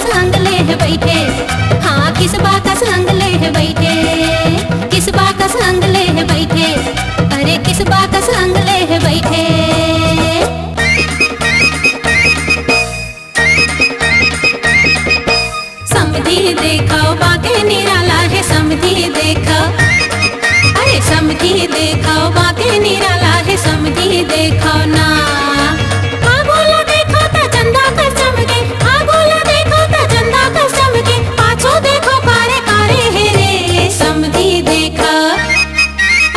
संग ले बैठे, हाँ किसबा का संग ले बैठे, किसबा का संग ले बैठे, अरे किसबा का संग ले बैठे। समधी देखो बाके निराला है, समधी देखो, अरे समधी देखो बाके निराला है, समधी देखो ना। आगोला देखो ता चंदा का चमके, आगोला देखो ता चंदा का चमके, पाछो देखो कारे कारे है रे। समधी देखो,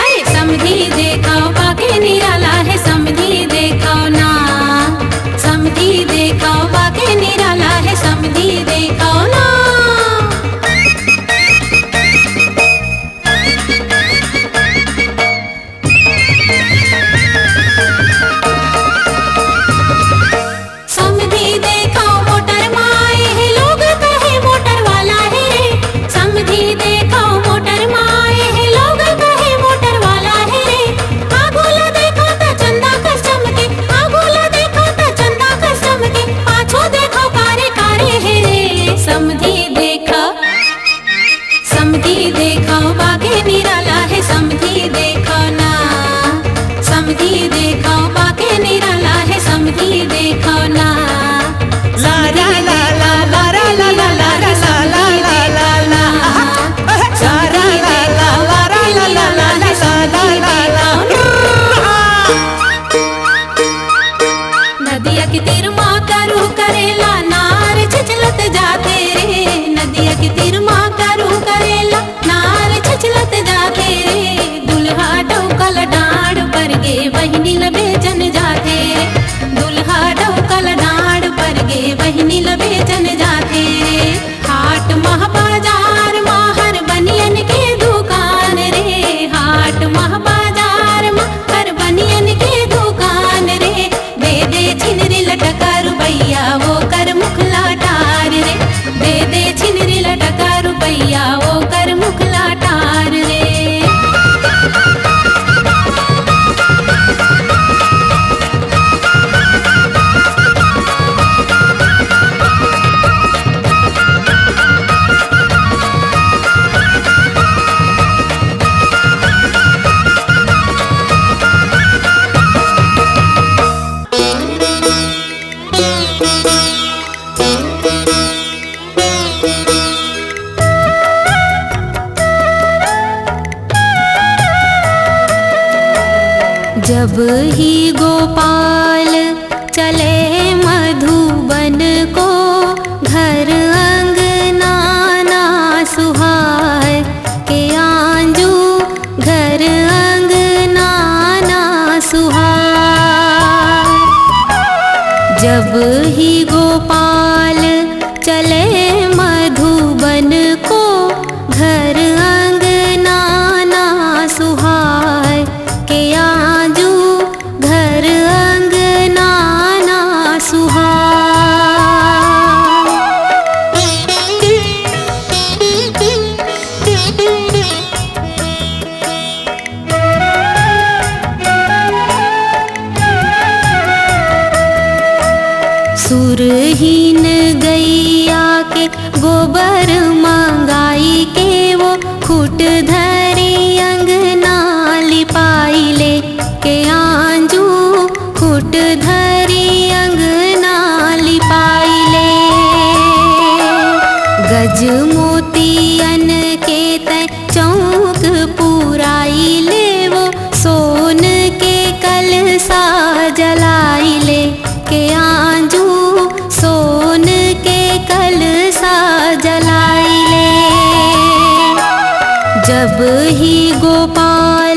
अरे समधी देखो बाके निराला है, समधी देखो ना, समधी देखो बाके निराला है, समधी देखो ना। समधी देखो मोटर माए है, लोग कहे मोटर वाला है, समधी देखो मोटर माए है, लोग कहे मोटर वाला है। आगोला देखो ता चंदा का चमके, आगोला देखो ता चंदा का चमके, पाछो देखो कारे कारे है रे। समधी देखो, समधी देखो बाके निराला है, समधी देखो ना, समधी देखो बाके निराला है, समधी देखो ना। ला ला ला ला ला ला ला ला ला ला ला ला ला ला, समधी देखो बाके निराला है, समधी देखो ना। नदिया के तीर माँ करू करेला, नार छिछलत जाते रे, नदिया के तीर माँ करू करेला, नार छिछलत जाते रे। दुल्हा डौकल डांड पर गे बहिनी लबेचन जाते रे, दुल्हा डौकल डांड पर गे बहिनी लबेचन जाते रे। हाट मह बाजार माहर बनियन के दुकान रे, हाट मह बाजार माहर बनियन के दुकान रे। दे दे छिनरी लटका रुपैया वो कर मुखला टार रे, दे दे छिनरी लटका रुपैया वो कर मुखला टार रे। जब ही गोपाल चले मधुबन को, घर अंगना ना सुहाए के आंजू, घर अंगना ना सुहाए। जब ही गोपाल चले मधुबन को, घर अंगना ना सुहाए के आजू, घर अंगना ना सुहाए। सुरहीन गैया के गोबर मंगाई के, वो खूट धरी अंगना लिपाई ले के आंजू, खूट धरी अंगना लिपाई ले। गज मोतियन के तय चौक पुराई ले, वो सोन के कलसा जलाई ले के आंजू, सोन के कलसा जलाई ले। जब ही गोपाल